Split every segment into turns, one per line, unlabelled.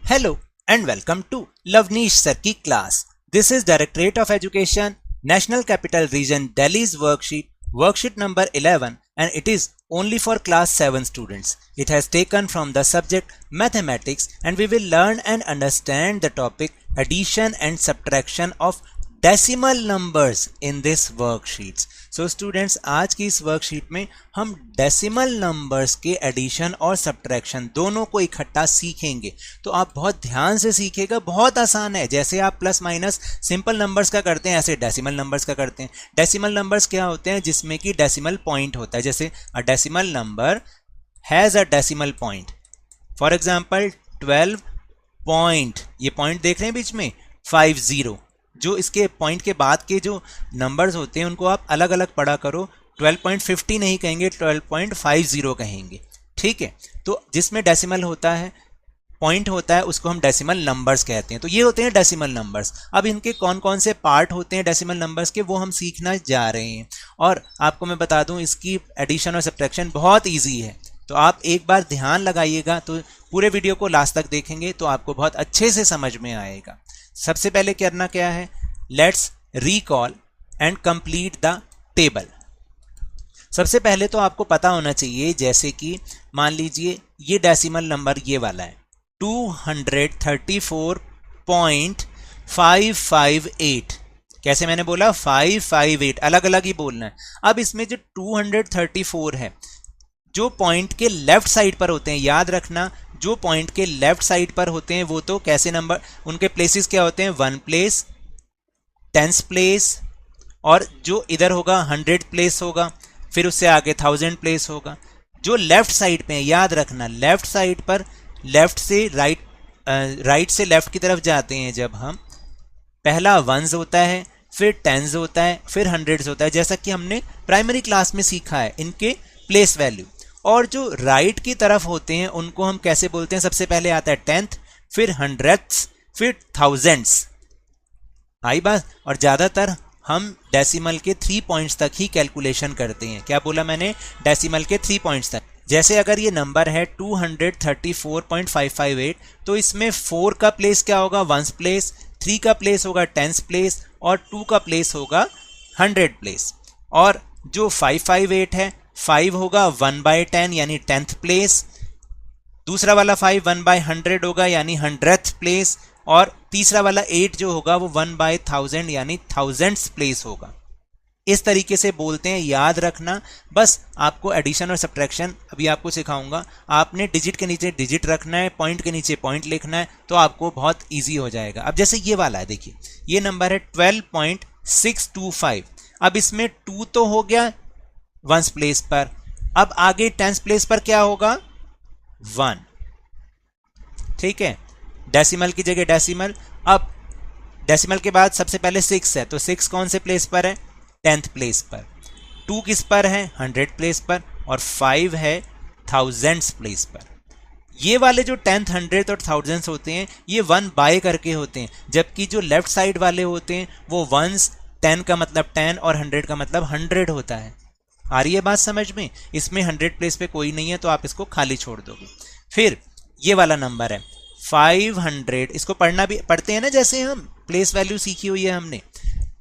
Hello and welcome to Lavneesh Sir ki class. This is Directorate of Education, National Capital Region, Delhi's worksheet number 11, and it is only for class 7 students. It has taken from the subject mathematics, and we will learn and understand the topic addition and subtraction of decimal numbers in this worksheets. So students, आज की इस worksheet में हम decimal numbers के addition और subtraction दोनों को इकट्ठा सीखेंगे. तो आप बहुत ध्यान से सीखिएगा, बहुत आसान है. जैसे आप प्लस माइनस सिंपल नंबर्स का करते हैं, ऐसे डेसिमल नंबर्स का करते हैं. डेसिमल नंबर्स क्या होते हैं? जिसमें कि डेसिमल पॉइंट होता है. जैसे a decimal number has a decimal point. For example 12 point, ये पॉइंट देख रहे हैं बीच में 50. जो इसके पॉइंट के बाद के जो नंबर्स होते हैं उनको आप अलग अलग पढ़ा करो. 12.50 नहीं कहेंगे, 12.50 कहेंगे. ठीक है. तो जिसमें डेसिमल होता है, पॉइंट होता है, उसको हम डेसिमल नंबर्स कहते हैं. तो ये होते हैं डेसिमल नंबर्स. अब इनके कौन कौन से पार्ट होते हैं डेसिमल नंबर्स के, वो हम सीखना जा रहे हैं. और आपको मैं बता दूं, इसकी एडिशन और सब्ट्रैक्शन बहुत ईजी है. तो आप एक बार ध्यान लगाइएगा, तो पूरे वीडियो को लास्ट तक देखेंगे तो आपको बहुत अच्छे से समझ में आएगा. सबसे पहले करना क्या है, let's recall and complete the table. सबसे पहले तो आपको पता होना चाहिए, जैसे कि मान लीजिए ये डेसिमल नंबर ये वाला है 234.558. कैसे मैंने बोला? 558, अलग अलग ही बोलना है. अब इसमें जो 234 है, जो पॉइंट के लेफ्ट साइड पर होते हैं, याद रखना, जो पॉइंट के लेफ्ट साइड पर होते हैं वो तो कैसे नंबर, उनके प्लेसेस क्या होते हैं? 1 प्लेस, 10th प्लेस, और जो इधर होगा 100 प्लेस होगा, फिर उससे आगे 1000 प्लेस होगा. जो लेफ्ट साइड पे है, याद रखना, लेफ्ट साइड पर लेफ्ट से राइट से लेफ्ट की तरफ जाते हैं जब हम, पहला 1s होता है, फिर 10s होता है, फिर 100s होता है, जैसा कि हमने प्राइमरी क्लास में सीखा है, इनके प्लेस वैल्यू. और जो राइट की तरफ होते हैं उनको हम कैसे बोलते हैं? सबसे पहले आता है 10th, फिर 100ths, फिर 1000s. आई बात. और ज़्यादातर हम डेसिमल के 3 पॉइंट्स तक ही कैलकुलेशन करते हैं. क्या बोला मैंने? डेसिमल के 3 पॉइंट्स तक. जैसे अगर ये नंबर है 234.558, तो इसमें 4 का प्लेस क्या होगा? 1s प्लेस, 3 का प्लेस होगा 10th प्लेस, और 2 का प्लेस होगा 100 प्लेस. और जो 558 है, 5 होगा 1/10 यानी 10th प्लेस, दूसरा वाला 5 1/100 होगा यानी 100th प्लेस, और तीसरा वाला 8 जो होगा वो 1/1000 यानी 1000th प्लेस होगा. इस तरीके से बोलते हैं, याद रखना. बस आपको एडिशन और सब्ट्रैक्शन अभी आपको सिखाऊंगा. आपने डिजिट के नीचे डिजिट रखना है, पॉइंट के नीचे पॉइंट लिखना है, तो आपको बहुत इजी हो जाएगा. अब जैसे ये वाला है, देखिए ये नंबर है 12.625. अब इसमें 2 तो हो गया 1s प्लेस पर. अब आगे 10th प्लेस पर क्या होगा? 1. ठीक है, डेसिमल की जगह डेसिमल. अब डेसिमल के बाद सबसे पहले 6 है, तो 6 कौन से प्लेस पर है? 10th प्लेस पर. 2 किस पर है? 100 प्लेस पर. और 5 है 1000th प्लेस पर. ये वाले जो 10th, 100th और 1000th होते हैं, ये 1 बाय करके होते हैं, जबकि जो लेफ्ट साइड वाले होते हैं वो 1s, 10 का मतलब 10 और 100 का मतलब 100 होता है. आ रही है बात समझ में? इसमें 100 प्लेस पे कोई नहीं है तो आप इसको खाली छोड़ दोगे. फिर ये वाला नंबर है 500, इसको पढ़ते हैं ना, जैसे हम प्लेस वैल्यू सीखी हुई है हमने.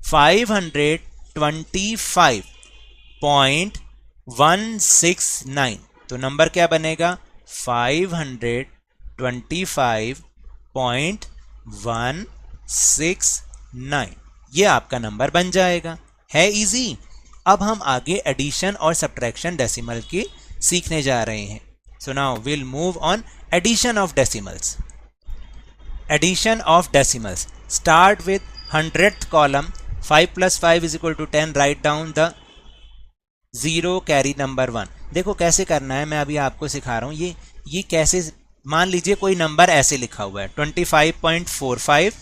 525.169. तो नंबर क्या बनेगा? 525.169. ये आपका नंबर बन जाएगा. है इजी. अब हम आगे एडिशन और सब्ट्रैक्शन डेसिमल की सीखने जा रहे हैं. So now will move on addition of decimals. Addition of decimals start with 100th column. 5 + 5 = 10. Right down the 0 carry number 1. देखो कैसे करना है, मैं अभी आपको सिखा रहा हूँ. ये कैसे, मान लीजिए कोई नंबर ऐसे लिखा हुआ है 25.45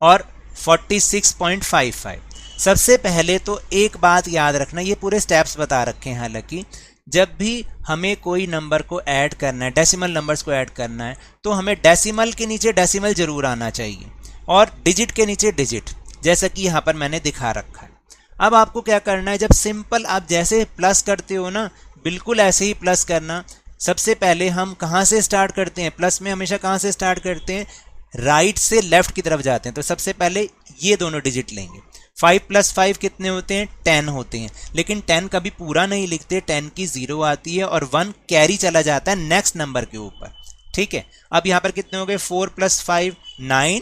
और 46.55. सबसे पहले तो एक बात याद रखना, ये पूरे स्टेप्स बता रखे हैं. हालांकि जब भी हमें कोई नंबर को ऐड करना है, डेसिमल नंबर्स को ऐड करना है, तो हमें डेसिमल के नीचे डेसिमल जरूर आना चाहिए और डिजिट के नीचे डिजिट, जैसा कि यहाँ पर मैंने दिखा रखा है. अब आपको क्या करना है, जब सिंपल आप जैसे प्लस करते हो ना, बिल्कुल ऐसे ही प्लस करना. सबसे पहले हम कहाँ से स्टार्ट करते हैं, प्लस में हमेशा कहाँ से स्टार्ट करते हैं, राइट से लेफ्ट की तरफ जाते हैं। तो सबसे पहले ये दोनों डिजिट लेंगे। 5 + 5 कितने होते हैं, 10 होते हैं, लेकिन 10 कभी पूरा नहीं लिखते, 10 की 0 आती है और 1 कैरी चला जाता है नेक्स्ट नंबर के ऊपर। ठीक है, अब यहाँ पर कितने हो गए, 4 + 5 9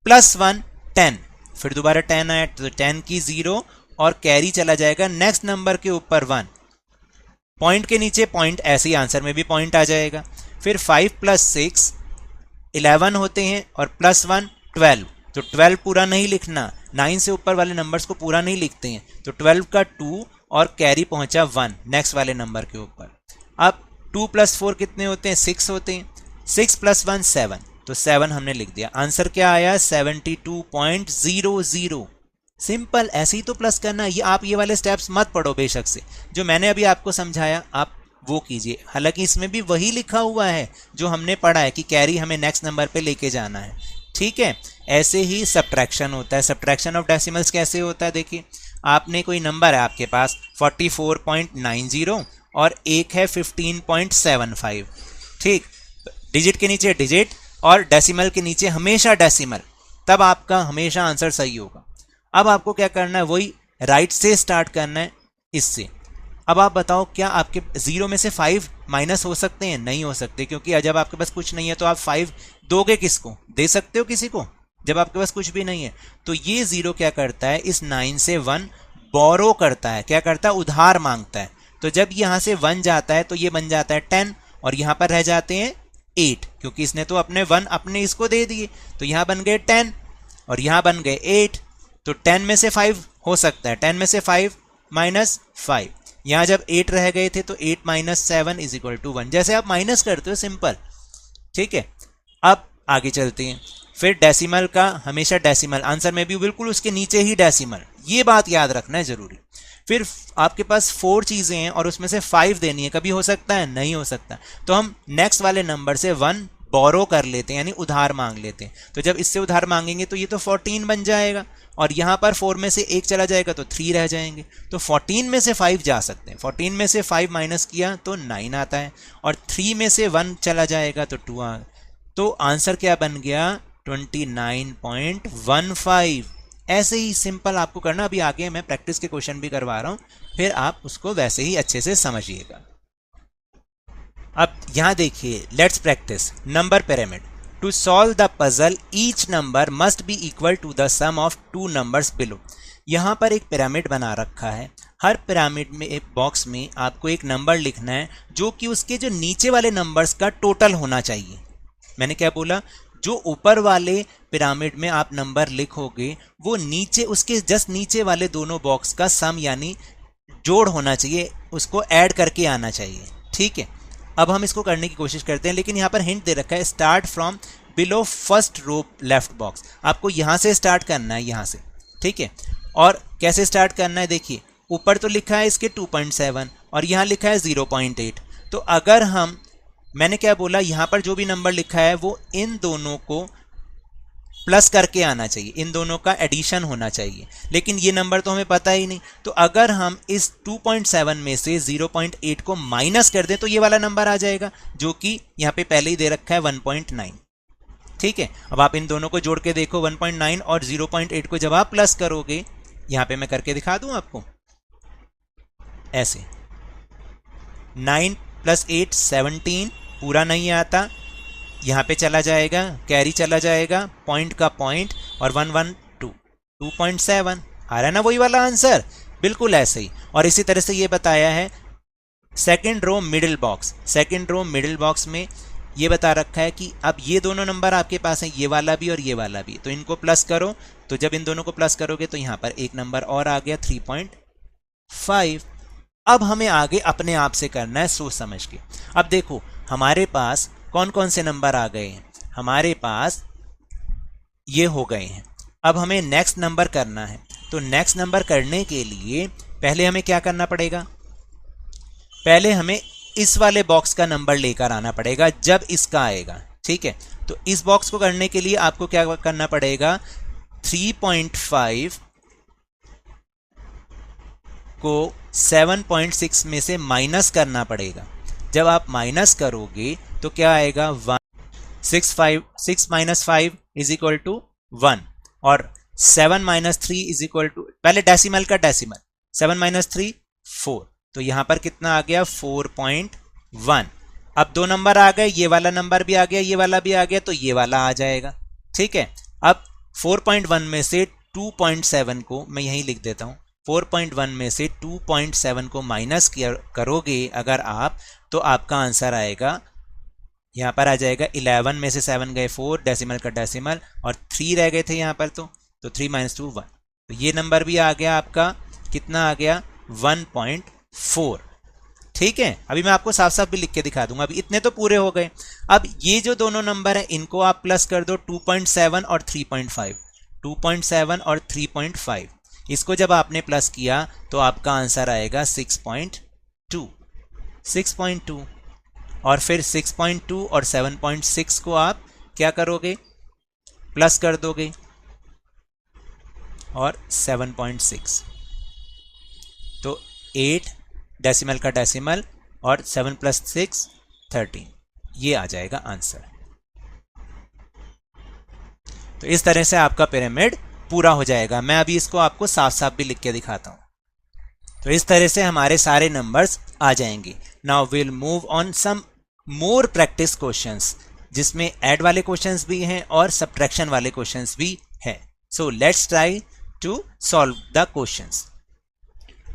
+ 1 10, फिर दोबारा 10 आया तो 10 की 0 और कैरी चला जाएगा नेक्स्ट नंबर के ऊपर 1, पॉइंट के नीचे पॉइंट, ऐसे ही आंसर में भी पॉइंट आ जाएगा। फिर 5 + 6 11 होते हैं और +1 12, तो 12 पूरा नहीं लिखना, 9 से ऊपर वाले नंबर्स को पूरा नहीं लिखते हैं, तो 12 का 2 और कैरी पहुंचा 1 नेक्स्ट वाले नंबर के ऊपर। अब 2 + 4 कितने होते हैं, 6 होते हैं, 6 + 1 7, तो 7 हमने लिख दिया। आंसर क्या आया, 72.00। सिंपल, ऐसे ही तो प्लस करना है। ये आप ये वाले स्टेप्स मत पढ़ो बेशक से, जो मैंने अभी आपको समझाया आप वो कीजिए। हालांकि इसमें भी वही लिखा हुआ है जो हमने पढ़ा है कि कैरी हमें नेक्स्ट नंबर पे लेके जाना है। ठीक है, ऐसे ही सब्ट्रैक्शन होता है। सब्ट्रैक्शन ऑफ डेसिमल्स कैसे होता है, देखिए आपने कोई नंबर है आपके पास 44.90 और एक है 15.75। ठीक, डिजिट के नीचे डिजिट और डेसिमल के नीचे हमेशा डेसिमल, तब आपका हमेशा आंसर सही होगा। अब आपको क्या करना है, वही राइट से स्टार्ट करना है इससे। अब आप बताओ, क्या आपके 0 में से 5 माइनस हो सकते हैं, नहीं हो सकते, क्योंकि जब आपके पास कुछ नहीं है तो आप 5 दोगे किसको, दे सकते हो किसी को, जब आपके पास कुछ भी नहीं है। तो ये 0 क्या करता है, इस 9 से 1 बोरो करता है, क्या करता है, उधार मांगता है। तो जब यहाँ से 1 जाता है तो ये बन जाता है 10 और यहाँ पर रह जाते हैं 8, क्योंकि इसने तो अपने 1 अपने इसको दे दिए, तो यहाँ बन गए 10 और यहाँ बन गए 8। तो 10 में से 5 हो सकता है, 10 में से 5 माइनस 5, यहाँ जब 8 रह गए थे तो 8 - 7 = 1, जैसे आप माइनस करते हो, सिंपल। ठीक है, अब आगे चलते हैं। फिर डेसिमल का हमेशा डेसिमल, आंसर में भी बिल्कुल उसके नीचे ही डेसिमल, ये बात याद रखना है जरूरी। फिर आपके पास 4 चीज़ें हैं और उसमें से 5 देनी है, कभी हो सकता है, नहीं हो सकता, तो हम नेक्स्ट वाले नंबर से 1 बोरो कर लेते हैं, यानी उधार मांग लेते हैं। तो जब इससे उधार मांगेंगे तो ये तो 14 बन जाएगा और यहाँ पर 4 में से 1 चला जाएगा तो 3 रह जाएंगे। तो 14 में से 5 जा सकते हैं, 14 में से 5 माइनस किया तो 9 आता है और 3 में से 1 चला जाएगा तो 2 आ, तो आंसर क्या बन गया, 29.15। ऐसे ही सिंपल आपको करना। अभी आगे मैं प्रैक्टिस के क्वेश्चन भी करवा रहा हूँ, फिर आप उसको वैसे ही अच्छे से समझिएगा। अब यहाँ देखिए, let's practice number pyramid. To solve the puzzle each number must be equal to the sum of 2 numbers below. यहाँ पर एक पिरामिड बना रखा है, हर पिरामिड में एक बॉक्स में आपको एक नंबर लिखना है जो कि उसके जो नीचे वाले नंबर्स का टोटल होना चाहिए। मैंने क्या बोला, जो ऊपर वाले पिरामिड में आप नंबर लिखोगे वो नीचे उसके जस्ट नीचे वाले दोनों बॉक्स का सम यानी जोड़ होना चाहिए, उसको ऐड करके आना चाहिए। ठीक है, अब हम इसको करने की कोशिश करते हैं, लेकिन यहाँ पर हिंट दे रखा है, start from below first row left box. आपको यहाँ से स्टार्ट करना है, यहाँ से। ठीक है, और कैसे स्टार्ट करना है, देखिए ऊपर तो लिखा है इसके 2.7 और यहाँ लिखा है 0.8। तो अगर हम, मैंने क्या बोला, यहाँ पर जो भी नंबर लिखा है वो इन दोनों को प्लस करके आना चाहिए, इन दोनों का एडिशन होना चाहिए, लेकिन ये नंबर तो हमें पता ही नहीं। तो अगर हम इस 2.7 में से 0.8 को माइनस कर दें तो ये वाला नंबर आ जाएगा, जो कि यहाँ पे पहले ही दे रखा है 1.9। ठीक है, अब आप इन दोनों को जोड़ के देखो, 1.9 और 0.8 को जब आप प्लस करोगे, यहाँ पे मैं करके दिखा दूं आपको, ऐसे 9 + 8 17, पूरा नहीं आता, यहाँ पे चला जाएगा, कैरी चला जाएगा, पॉइंट का पॉइंट और 1 1 2 2.7 आ रहा है ना, वही वाला आंसर, बिल्कुल ऐसे ही। और इसी तरह से ये बताया है second row middle box, second row middle box में ये बता रखा है कि अब ये दोनों नंबर आपके पास हैं, ये वाला भी और ये वाला भी, तो इनको प्लस करो। तो जब इन दोनों को प्लस करोगे तो यहाँ पर एक नंबर और आ गया 3.5। अब हमें आगे अपने आप से करना है सोच समझ के। अब देखो हमारे पास कौन कौन से नंबर आ गए हैं, हमारे पास ये हो गए हैं। अब हमें नेक्स्ट नंबर करना है, तो नेक्स्ट नंबर करने के लिए पहले हमें क्या करना पड़ेगा, पहले हमें इस वाले बॉक्स का नंबर लेकर आना पड़ेगा जब इसका आएगा। ठीक है, तो इस बॉक्स को करने के लिए आपको क्या करना पड़ेगा, 3.5 को 7.6 में से माइनस करना पड़ेगा। जब आप माइनस करोगे तो क्या आएगा 1, 6 माइनस 5 इज इक्वल टू 1 और 7 माइनस 3 इज इक्वल टू, पहले डेसिमल का डेसिमल, 7 माइनस 3 4, तो यहां पर कितना आ गया 4.1। अब दो नंबर आ गए, ये वाला नंबर भी आ गया, ये वाला भी आ गया, तो ये वाला आ जाएगा। ठीक है, अब 4.1 में से 2.7 को मैं यहीं लिख देता हूं, 4.1 में से 2.7 को माइनस करोगे अगर आप, तो आपका आंसर आएगा, यहाँ पर आ जाएगा 11 में से 7 गए 4, डेसिमल का डेसिमल, और 3 रह गए थे यहाँ पर, तो 3 माइनस 2 1, तो ये नंबर भी आ गया आपका, कितना आ गया 1.4। ठीक है, अभी मैं आपको साफ साफ भी लिख के दिखा दूंगा। अभी इतने तो पूरे हो गए। अब ये जो दोनों नंबर हैं इनको आप प्लस कर दो, 2.7 और 3.5, 2.7 और 3.5, इसको जब आपने प्लस किया तो आपका आंसर आएगा 6.2, और फिर 6.2 और 7.6 को आप क्या करोगे, प्लस कर दोगे, और 7.6, तो 8 डेसिमल का डेसिमल और 7 + 6 13, ये आ जाएगा आंसर। तो इस तरह से आपका पिरामिड पूरा हो जाएगा। मैं अभी इसको आपको साफ साफ भी लिख के दिखाता हूं। तो इस तरह से हमारे सारे नंबर्स आ जाएंगे। Now will move on some more practice questions, जिसमें ऐड वाले क्वेश्चंस भी हैं और सब्ट्रैक्शन वाले क्वेश्चंस भी हैं। So let's try to solve the questions.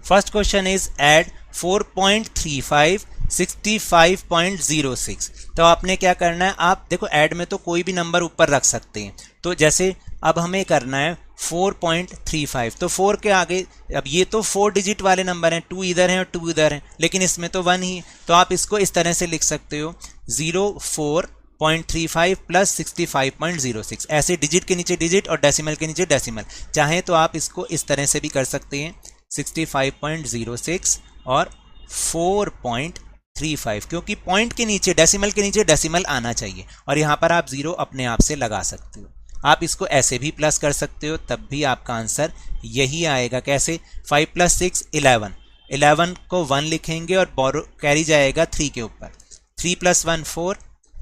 First question is add 4.35 65.06। तो आपने क्या करना है, आप देखो ऐड में तो कोई भी नंबर ऊपर रख सकते हैं। तो जैसे अब हमें करना है 4.35, तो 4 के आगे, अब ये तो 4 डिजिट वाले नंबर हैं, 2 इधर हैं और 2 इधर हैं, लेकिन इसमें तो 1 ही, तो आप इसको इस तरह से लिख सकते हो 04.35 + 65.06, ऐसे डिजिट के नीचे डिजिट और डेसिमल के नीचे डेसिमल। चाहे तो आप इसको इस तरह से भी कर सकते हैं 65.06 और 4.35, क्योंकि पॉइंट के नीचे डेसिमल के नीचे डेसिमल आना चाहिए, और यहाँ पर आप 0 अपने आप से लगा सकते हो। आप इसको ऐसे भी प्लस कर सकते हो, तब भी आपका आंसर यही आएगा। कैसे, 5 + 6 11, 11 को 1 लिखेंगे और बोरो कैरी जाएगा 3 के ऊपर, 3 + 1 4,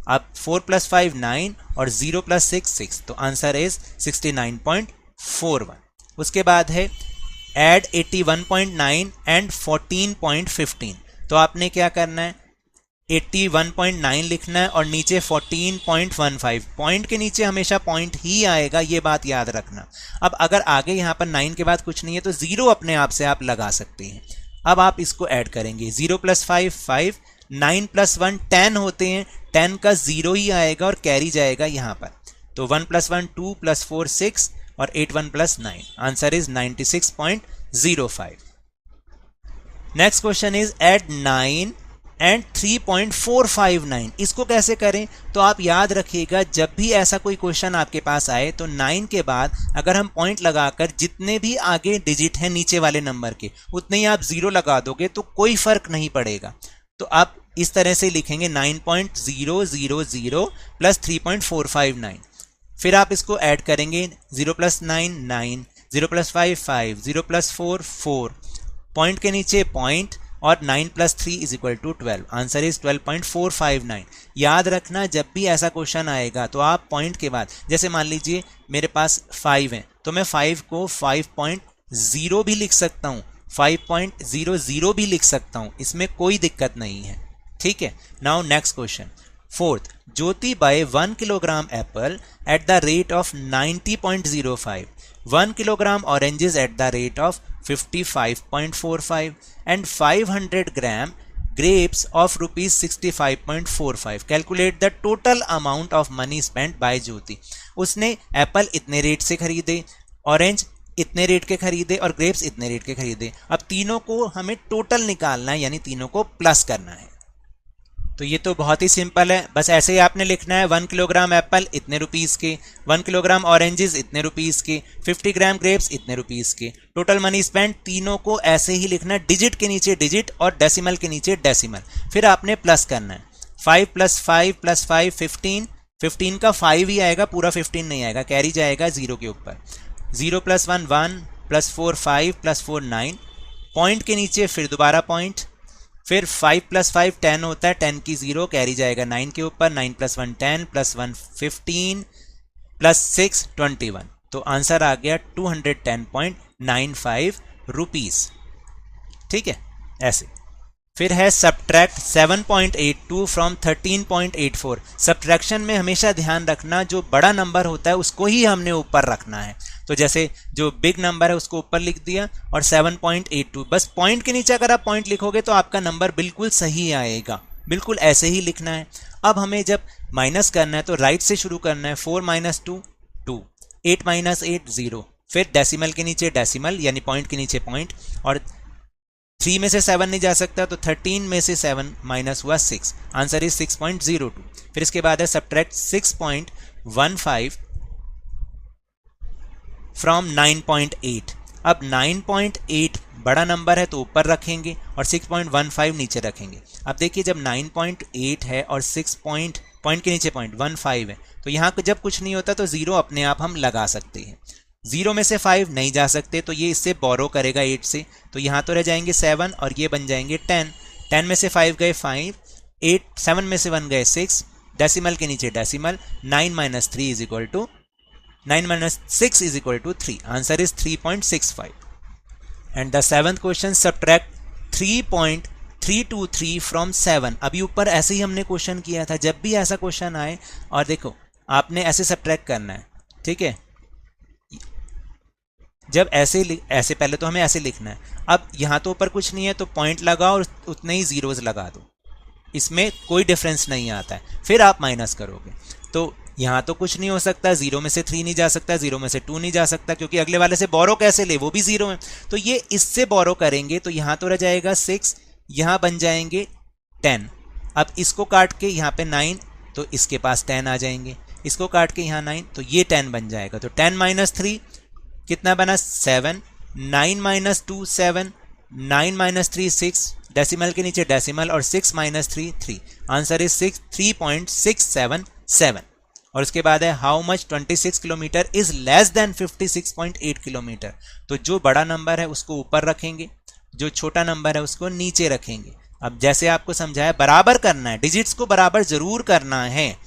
अब 4 + 5 9 और 0 + 6 6, तो आंसर इज 69.41। उसके बाद है ऐड 81.9 एंड 14.15। तो आपने क्या करना है, 81.9 लिखना है और नीचे 14.15, पॉइंट के नीचे हमेशा पॉइंट ही आएगा, ये बात याद रखना। अब अगर आगे यहाँ पर 9 के बाद कुछ नहीं है तो 0 अपने आप से आप लगा सकते हैं। अब आप इसको ऐड करेंगे, 0 + 5 5, 9 + 1 10 होते हैं, 10 का 0 ही आएगा और कैरी जाएगा यहाँ पर, तो 1 + 1 2 + 4 6 और 8 1 + 9, answer is 96.05। Next question is add 9 and 3.459। इसको कैसे करें, तो आप याद रखिएगा जब भी ऐसा कोई क्वेश्चन आपके पास आए तो 9 के बाद अगर हम पॉइंट लगाकर जितने भी आगे डिजिट हैं नीचे वाले नंबर के उतने ही आप 0 लगा दोगे तो कोई फर्क नहीं पड़ेगा। तो आप इस तरह से लिखेंगे 9.000 + 3.459, फिर आप इसको ऐड करेंगे 0 + 9 9, 0 + 5 5, 0 + 4 4, पॉइंट के नीचे पॉइंट, और 9 + 3 = 12, आंसर इज 12.459। याद रखना जब भी ऐसा क्वेश्चन आएगा तो आप पॉइंट के बाद, जैसे मान लीजिए मेरे पास 5 है तो मैं 5 को 5.0 भी लिख सकता हूँ, 5.00 भी लिख सकता हूँ, इसमें कोई दिक्कत नहीं है। ठीक है, now next question. Fourth, Jyoti buy 1 kilogram apple at the rate of 90.05, 1 kilogram oranges at the rate of 55.45 and 500 gram grapes of rupees 65.45. Calculate the total amount of money spent by Jyoti. उसने Apple इतने rate से खरीदे, orange इतने rate के खरीदे और grapes इतने rate के खरीदे। अब तीनों को हमें टोटल निकालना है, यानी तीनों को प्लस करना है। तो ये तो बहुत ही सिंपल है, बस ऐसे ही आपने लिखना है 1 किलोग्राम एप्पल इतने रुपीस के, 1 किलोग्राम ऑरेंजेस इतने रुपीस के, 50 ग्राम ग्रेप्स इतने रुपीस के, टोटल मनी स्पेंड। तीनों को ऐसे ही लिखना है, डिजिट के नीचे डिजिट और डेसिमल के नीचे डेसिमल, फिर आपने प्लस करना है। 5 + 5 + 5 15, 15 का 5 ही आएगा, पूरा 15 नहीं आएगा, कैरी जाएगा 0 के ऊपर। 0 + 1 1 + 4 5 + 4 9, पॉइंट के नीचे फिर दोबारा पॉइंट, फिर 5 + 5 10 होता है, 10 की 0 कैरी जाएगा 9 के ऊपर, 9 + 1 10 + 1 15 + 6 21। तो आंसर आ गया 210.95 रुपीस। ठीक है, ऐसे। फिर है सब्ट्रैक्ट 7.82 फ्रॉम 13.84। सब्ट्रैक्शन में हमेशा ध्यान रखना जो बड़ा नंबर होता है उसको ही हमने ऊपर रखना है। तो जैसे जो बिग नंबर है उसको ऊपर लिख दिया और 7.82, बस पॉइंट के नीचे अगर आप पॉइंट लिखोगे तो आपका नंबर बिल्कुल सही आएगा, बिल्कुल ऐसे ही लिखना है। अब हमें जब माइनस करना है तो राइट से शुरू करना है। 4 - 2 2, 8 - 8 0, फिर डेसिमल के नीचे डेसिमल यानी पॉइंट के नीचे पॉइंट, और 3 में से 7 नहीं जा सकता तो 13 में से 7 माइनस हुआ 6, आंसर इज 6.02। फिर इसके बाद है सब्ट्रैक्ट 6.15 फ्रॉम 9.8। अब 9.8 बड़ा नंबर है तो ऊपर रखेंगे और 6.15 नीचे रखेंगे। अब देखिए जब 9.8 है और 6 पॉइंट के नीचे पॉइंट 15 है तो यहाँ जब कुछ नहीं होता तो 0 अपने आप हम लगा सकते हैं। 0 में से 5 नहीं जा सकते तो ये इससे बोरो करेगा 8 से, तो यहाँ तो रह जाएंगे 7 और ये बन जाएंगे 10। 10 में से 5 गए 5, 8 7 में से 1 गए 6, डेसिमल के नीचे decimal, 9 - 3 = 9 - 6 = 3, answer is 3.65। And the 7th question subtract 3.323 from 7। अभी ऊपर ऐसे ही हमने क्वेश्चन किया था। जब भी ऐसा क्वेश्चन आए और देखो आपने ऐसे सब्ट्रैक्ट करना है, ठीक है। जब ऐसे पहले तो हमें ऐसे लिखना है। अब यहाँ तो ऊपर कुछ नहीं है तो पॉइंट लगाओ और उतने ही जीरोज लगा दो, इसमें कोई डिफरेंस नहीं आता है। फिर आप माइनस करोगे तो यहाँ तो कुछ नहीं हो सकता, 0 में से 3 नहीं जा सकता, 0 में से 2 नहीं जा सकता, क्योंकि अगले वाले से बोरो कैसे ले, वो भी 0 है। तो ये इससे बोरो करेंगे तो यहाँ तो रह जाएगा 6, यहाँ बन जाएंगे 10। अब इसको काट के यहाँ पे 9 तो इसके पास 10 आ जाएंगे, इसको काट के यहाँ 9 तो ये 10 बन जाएगा। तो 10 - 3 कितना बना 7, 9 - 2 7, 9 - 3 6, डेसिमल के नीचे डेसिमल और 6 - 3 3, आंसर इज 3.677। और उसके बाद है how much 26 kilometre is less than 56.8 kilometre. तो जो बड़ा नंबर है उसको ऊपर रखेंगे, जो छोटा नंबर है उसको नीचे रखेंगे। अब जैसे आपको समझाया बराबर करना है, डिजिट्स को बराबर जरूर करना है।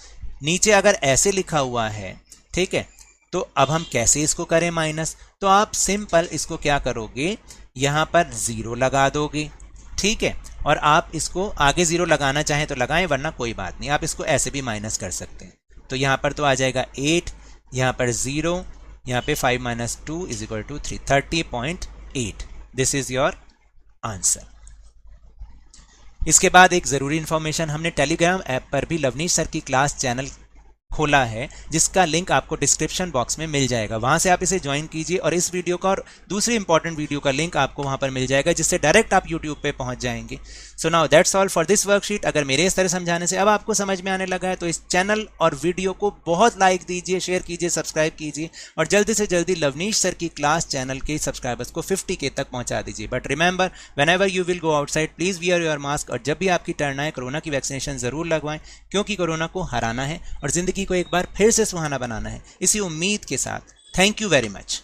नीचे अगर ऐसे लिखा हुआ है, ठीक है, तो अब हम कैसे इसको करें माइनस, तो आप सिंपल इसको क्या करोगे, यहाँ पर 0 लगा दोगे, ठीक है। और आप इसको आगे 0 लगाना चाहें तो लगाएं, वरना कोई बात नहीं, आप इसको ऐसे भी माइनस कर सकते हैं। तो यहाँ पर तो आ जाएगा 8, यहाँ पर 0, यहाँ पे 5 - 2 = 3, 30.8। This is your answer. इसके बाद एक ज़रूरी इन्फॉर्मेशन, हमने टेलीग्राम ऐप पर भी लवनीश सर की क्लास चैनल खोला है, जिसका लिंक आपको डिस्क्रिप्शन बॉक्स में मिल जाएगा। वहां से आप इसे ज्वाइन कीजिए और इस वीडियो का और दूसरी इंपॉर्टेंट वीडियो का लिंक आपको वहां पर मिल जाएगा, जिससे डायरेक्ट आप यूट्यूब पे पहुंच जाएंगे। So now that's all for this worksheet. अगर मेरे इस तरह समझाने से अब आपको समझ में आने लगा है तो इस चैनल और वीडियो को बहुत लाइक दीजिए, शेयर कीजिए, सब्सक्राइब कीजिए और जल्दी से जल्दी लवनीश सर की क्लास चैनल के सब्सक्राइबर्स को 50K तक पहुंचा दीजिए। But remember, whenever you will go outside please wear your mask, और जब भी आपकी टर्न आए कोरोना की वैक्सीनेशन जरूर लगवाएं, क्योंकि कोरोना को हराना है और जिंदगी को एक बार फिर से सुहाना बनाना है। इसी उम्मीद के साथ थैंक यू वेरी मच।